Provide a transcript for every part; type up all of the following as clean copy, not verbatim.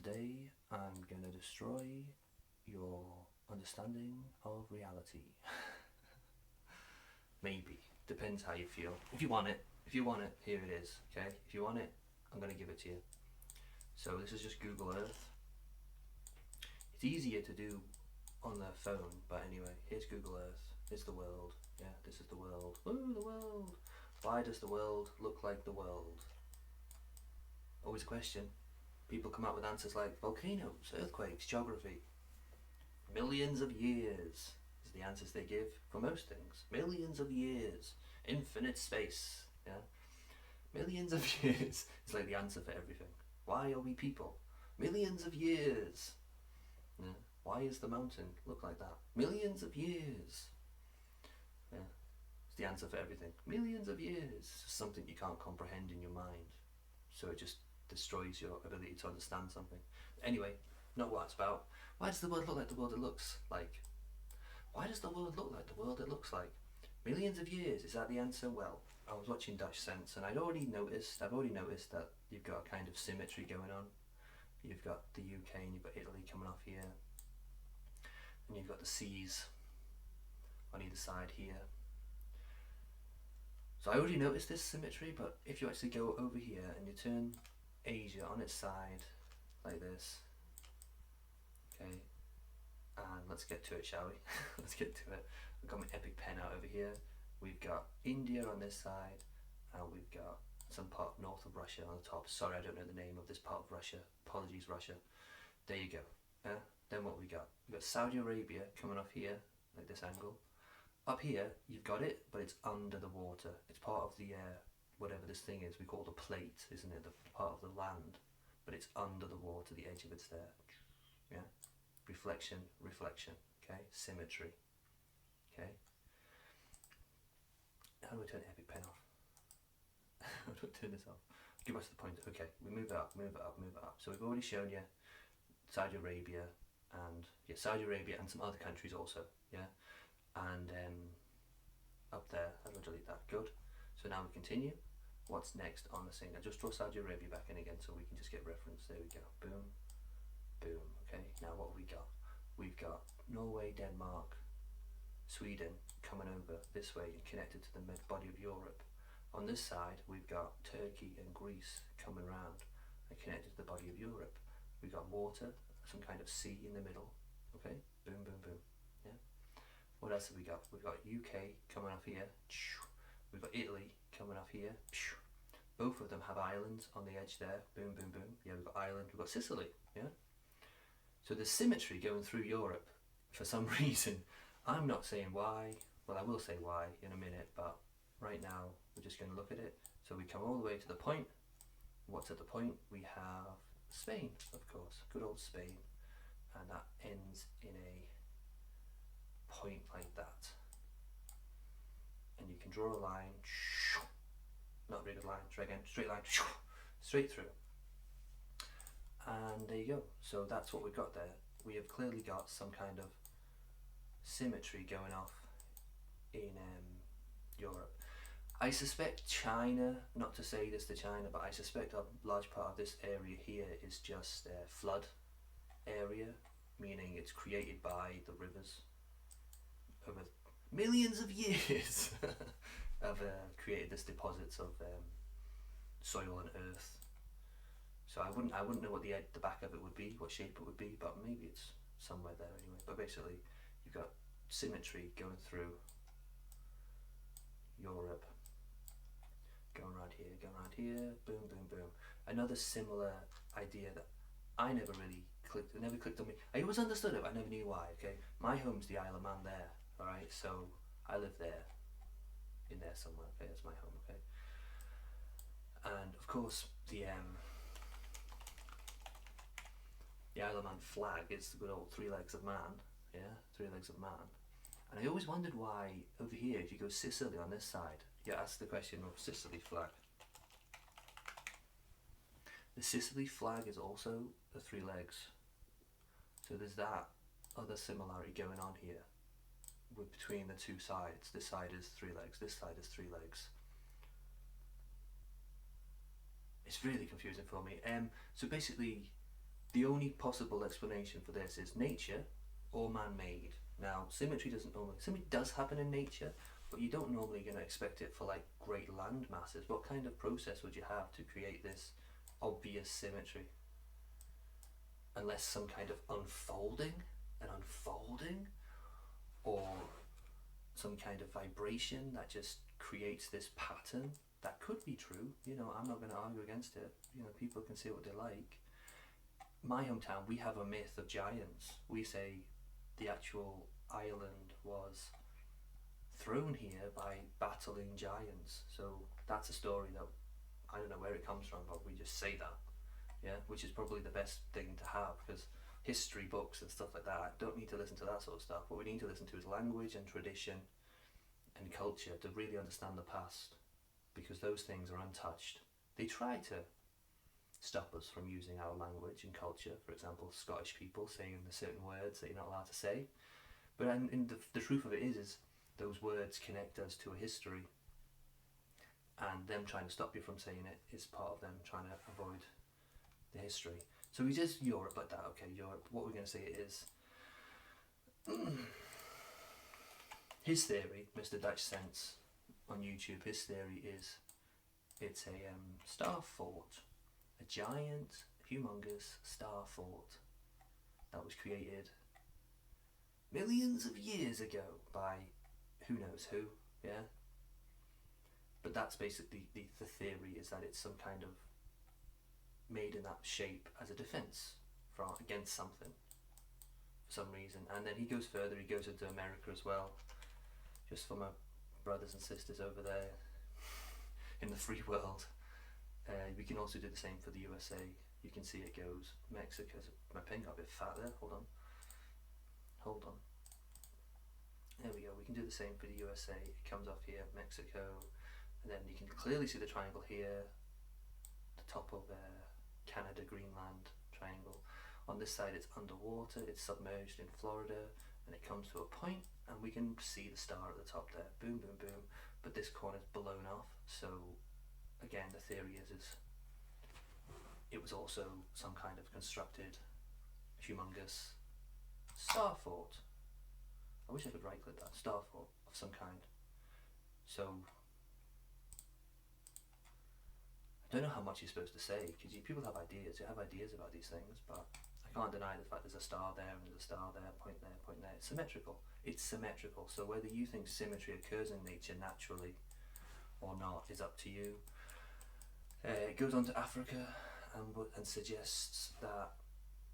Today I'm going to destroy your understanding of reality. Maybe. Depends how you feel. If you want it, here it is. Okay? If you want it, I'm going to give it to you. So this is just Google Earth. It's easier to do on the phone, but anyway, here's Google Earth. Here's the world. Yeah, this is the world. Ooh, the world. Why does the world look like the world? Always a question. People come out with answers like volcanoes, earthquakes, geography. Millions of years is the answers they give for most things. Millions of years. Infinite space. Yeah. Millions of years is like the answer for everything. Why are we people? Millions of years. Yeah. Why does the mountain look like that? Millions of years. Yeah. It's the answer for everything. Millions of years. It's just something you can't comprehend in your mind. So it just destroys your ability to understand something. Anyway, not what it's about. Why does the world look like the world it looks like? Why does the world look like the world it looks like? Millions of years, is that the answer? Well, I was watching Dutch Sense and I've already noticed that you've got a kind of symmetry going on. You've got the UK and you've got Italy coming off here. And you've got the seas on either side here. So I already noticed this symmetry, but if you actually go over here and you turn Asia on its side like this, okay, and let's get to it, shall we? Let's get to it. I've got my epic pen out over here. We've got India on this side, and we've got some part north of Russia on the top. Sorry, I don't know the name of this part of Russia. Apologies, Russia. There you go. Then what we got? We've got Saudi Arabia coming off here, like this angle. Up here, you've got it, but it's under the water. It's part of the, whatever this thing is, we call the plate, isn't it? The part of the land, but it's under the water, the edge of it's there. Yeah? Reflection, reflection, okay? Symmetry, okay? How do I turn epic pen off? How do I turn this off? Give us the point. Okay, we move it up, move it up, move it up. So we've already shown you Saudi Arabia and, yeah, Saudi Arabia and some other countries also, yeah? And up there, how do I delete that? Good. So now we continue. What's next on the thing? I just draw Saudi Arabia back in again so we can just get reference. There we go. Boom, boom. Okay, now what have we got? We've got Norway, Denmark, Sweden coming over this way and connected to the mid body of Europe. On this side, we've got Turkey and Greece coming round and connected to the body of Europe. We've got water, some kind of sea in the middle. Okay, boom, boom, boom. Yeah. What else have we got? We've got UK coming off here. We've got Italy coming off here. Both of them have islands on the edge there. Boom, boom, boom. Yeah, we've got Ireland, we've got Sicily. Yeah. So there's symmetry going through Europe for some reason. I'm not saying why. Well, I will say why in a minute, but right now we're just going to look at it. So we come all the way to the point. What's at the point? We have Spain, of course. Good old Spain. And that ends in a point like that, and you can draw a line, not a very good line, try again, straight line, straight through, and there you go. So that's what we've got there. We have clearly got some kind of symmetry going off in Europe. I suspect China, not to say this to China, but I suspect a large part of this area here is just flood area, meaning it's created by the rivers over millions of years have created this deposits of soil and earth. So I wouldn't know what the back of it would be, what shape it would be, but maybe it's somewhere there anyway. But basically, you've got symmetry going through Europe, going around here, boom, boom, boom. Another similar idea that I never really clicked, it never clicked on me. I always understood it, but I never knew why, okay? My home's the Isle of Man there. Alright, so I live there, in there somewhere, okay, that's my home, okay? And of course, the Isle of Man flag is the good old three legs of man, yeah, three legs of man. And I always wondered why, over here, if you go Sicily on this side, you ask the question of Sicily flag. The Sicily flag is also the three legs. So there's that other similarity going on here. Between the two sides. This side is three legs, this side is three legs. It's really confusing for me. So basically, the only possible explanation for this is nature or man-made. Now, symmetry does happen in nature, but you don't normally going to expect it for like great land masses. What kind of process would you have to create this obvious symmetry? Unless some kind of unfolding, or some kind of vibration that just creates this pattern. That could be true, you know, I'm not going to argue against it. You know, people can say what they like. My hometown, we have a myth of giants. We say the actual island was thrown here by battling giants. So that's a story that I don't know where it comes from, but we just say that, yeah, which is probably the best thing to have, because history books and stuff like that, I don't need to listen to that sort of stuff. What we need to listen to is language and tradition and culture to really understand the past, because those things are untouched. They try to stop us from using our language and culture. For example, Scottish people saying the certain words that you're not allowed to say. But the truth of it is those words connect us to a history, and them trying to stop you from saying it is part of them trying to avoid the history. So we just Europe like that. Okay, Europe. What we're going to say is his theory, Mr. Dutch Sense on YouTube. His theory is it's a star fort, a giant, humongous star fort that was created millions of years ago by who knows who. Yeah. But that's basically the theory, is that it's some kind of made in that shape as a defense against something for some reason. And then he goes further, he goes into America as well, just for my brothers and sisters over there in the free world. We can also do the same for the USA. You can see it goes Mexico. My pen got a bit fat there, hold on. There we go, we can do the same for the USA. It comes off here, Mexico, and then you can clearly see the triangle here, the top of Canada, Greenland triangle. On this side it's underwater, it's submerged in Florida, and it comes to a point, and we can see the star at the top there, boom, boom, boom, but this corner's blown off. So again, the theory is it was also some kind of constructed, humongous star fort. I wish I could right click that, star fort of some kind. So I don't know how much you're supposed to say, because people have ideas. You have ideas about these things, but I can't deny the fact there's a star there and there's a star there, point there, point there. It's symmetrical. It's symmetrical. So whether you think symmetry occurs in nature naturally or not is up to you. It goes on to Africa and suggests that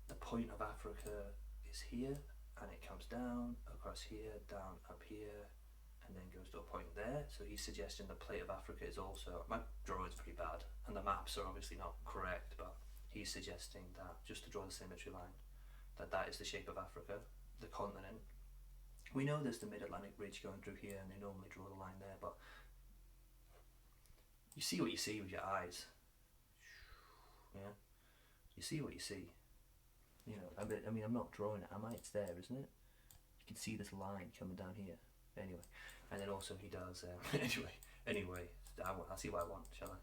the point of Africa is here, and it comes down across here, down up here, and then goes to a point there. So he's suggesting the plate of Africa is also, my drawing's pretty bad and the maps are obviously not correct, but he's suggesting that, just to draw the symmetry line, that is the shape of Africa, the continent. We know there's the mid-Atlantic ridge going through here, and they normally draw the line there, but you see what you see with your eyes. Yeah, you see what you see. You know, I mean, I'm not drawing it, am I? It's there, isn't it? You can see this line coming down here. Anyway, and then also he does. Anyway, I'll see what I want, shall I?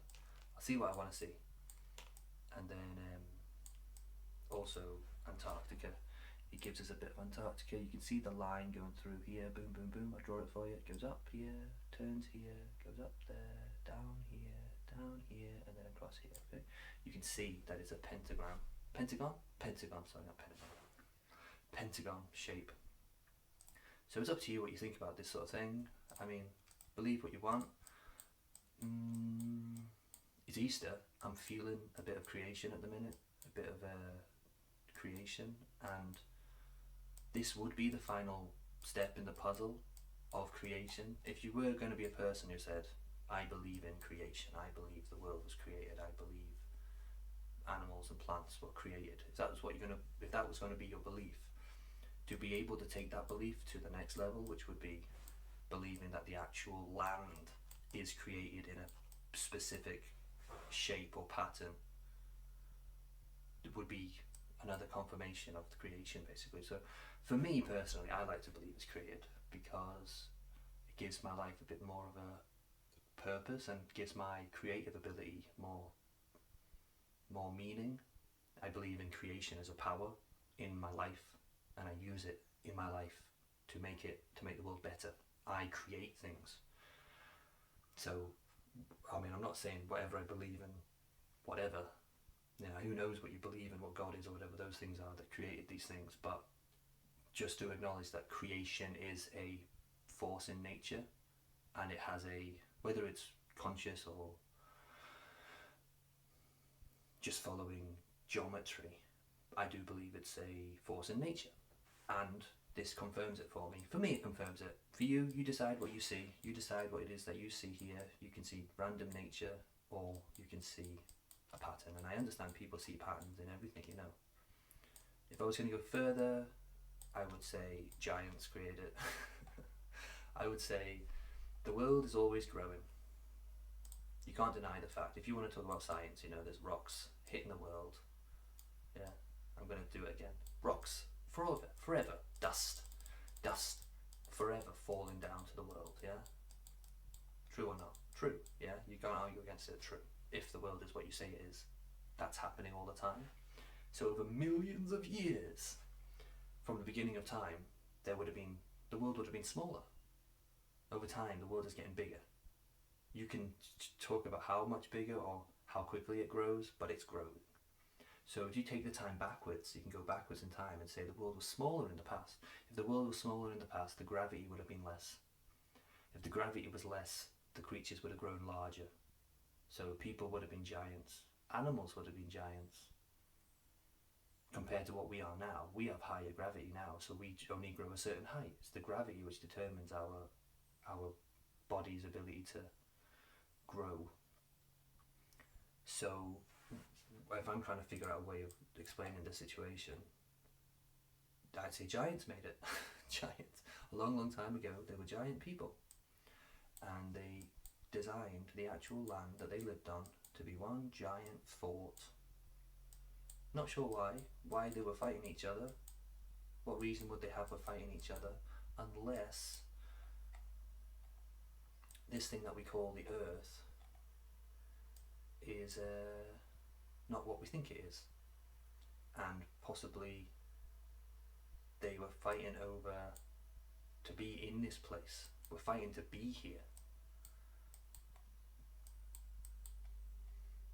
I'll see what I want to see. And then also Antarctica. He gives us a bit of Antarctica. You can see the line going through here. Boom, boom, boom. I draw it for you. It goes up here, turns here, goes up there, down here, and then across here. Okay. You can see that it's a pentagram. Pentagon, sorry, not pentagon. Pentagon shape. So it's up to you what you think about this sort of thing. I mean, believe what you want. It's Easter. I'm feeling a bit of creation at the minute, a bit of creation, and this would be the final step in the puzzle of creation. If you were going to be a person who said, I believe in creation, I believe the world was created, I believe animals and plants were created, if that was going to be your belief, to be able to take that belief to the next level, which would be believing that the actual land is created in a specific shape or pattern, it would be another confirmation of the creation, basically. So for me personally, I like to believe it's created, because it gives my life a bit more of a purpose and gives my creative ability more meaning, I believe in creation as a power in my life, and I use it in my life to make the world better. I create things. So, I mean, I'm not saying whatever I believe in, whatever, you know, who knows what you believe in, what God is, or whatever those things are that created these things, but just to acknowledge that creation is a force in nature, and it has whether it's conscious or just following geometry, I do believe it's a force in nature, and this confirms it for me. For me, it confirms it. For you, you decide what you see. You decide what it is that you see here. You can see random nature, or you can see a pattern. And I understand people see patterns in everything, you know. If I was going to go further, I would say giants created it. I would say the world is always growing. You can't deny the fact. If you want to talk about science, you know, there's rocks hitting the world. Yeah, I'm going to do it again. Rocks, forever. Dust, forever falling down to the world, yeah? True or not? True, yeah? You can't argue against it, true. If the world is what you say it is, that's happening all the time. So over millions of years, from the beginning of time, the world would have been smaller. Over time, the world is getting bigger. You can talk about how much bigger or how quickly it grows, but it's growing. So if you take the time backwards, you can go backwards in time and say the world was smaller in the past. If the world was smaller in the past, the gravity would have been less. If the gravity was less, the creatures would have grown larger. So people would have been giants. Animals would have been giants. Compared to what we are now, we have higher gravity now, so we only grow a certain height. It's the gravity which determines our body's ability to grow. So if I'm trying to figure out a way of explaining the situation, I'd say giants made it. Giants. A long, long time ago, they were giant people. And they designed the actual land that they lived on to be one giant fort. Not sure why they were fighting each other. What reason would they have for fighting each other? Unless this thing that we call the Earth is not what we think it is, and possibly they were fighting over to be in this place. We're fighting to be here,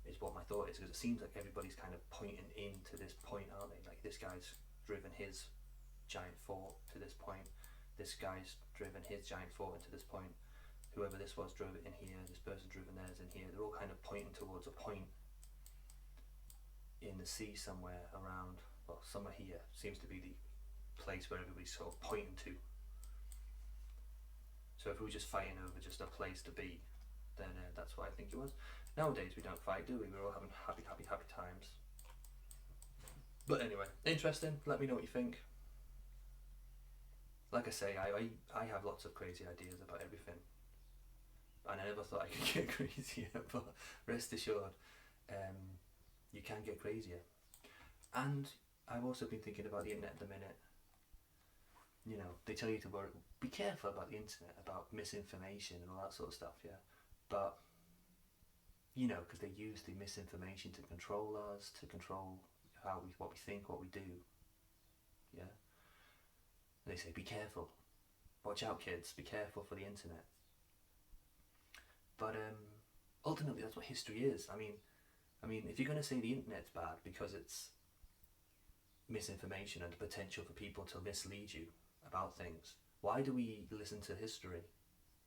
is what my thought is, because it seems like everybody's kind of pointing into this point, aren't they? Like, this guy's driven his giant fort to this point, this guy's driven his giant fort into this point, whoever this was drove it in here, this person driven theirs in here. They're all kind of pointing towards a point in the sea somewhere around, well, somewhere here seems to be the place where everybody's sort of pointing to. So if we were just fighting over just a place to be, then that's what I think it was. Nowadays we don't fight, do we? We're all having happy times. But anyway, interesting. Let me know what you think. Like I say, I have lots of crazy ideas about everything, and I never thought I could get crazier, but rest assured, you can get crazier. And I've also been thinking about the internet at the minute. You know, they tell you to be careful about the internet, about misinformation and all that sort of stuff, yeah? But, you know, because they use the misinformation to control us, to control what we think, what we do, yeah? And they say, be careful. Watch out, kids, be careful for the internet. But ultimately, that's what history is. I mean, if you're going to say the internet's bad because it's misinformation and the potential for people to mislead you about things, why do we listen to history?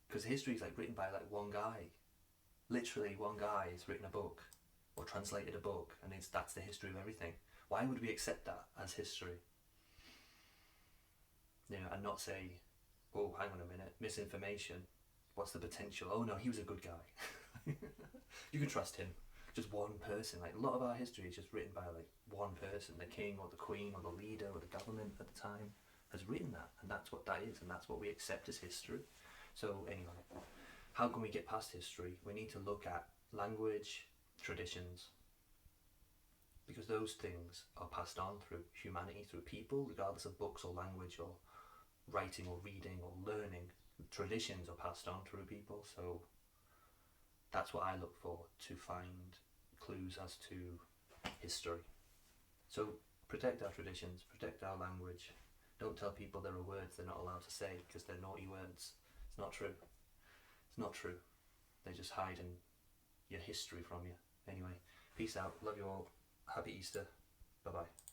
Because history is like written by like one guy. Literally one guy has written a book or translated a book, and that's the history of everything. Why would we accept that as history? You know, and not say, oh, hang on a minute, misinformation. What's the potential? Oh no, he was a good guy. You can trust him. Just one person. Like, a lot of our history is just written by like one person, the king or the queen or the leader or the government at the time has written that, and that's what that is, and that's what we accept as history. So anyway, how can we get past history? We need to look at language, traditions, because those things are passed on through humanity, through people, regardless of books or language or writing or reading or learning. Traditions are passed on through people, so that's what I look for to find clues as to history. So protect our traditions, protect our language. Don't tell people there are words they're not allowed to say because they're naughty words. It's not true. It's not true. They're just hiding your history from you. Anyway, peace out. Love you all. Happy Easter. Bye bye.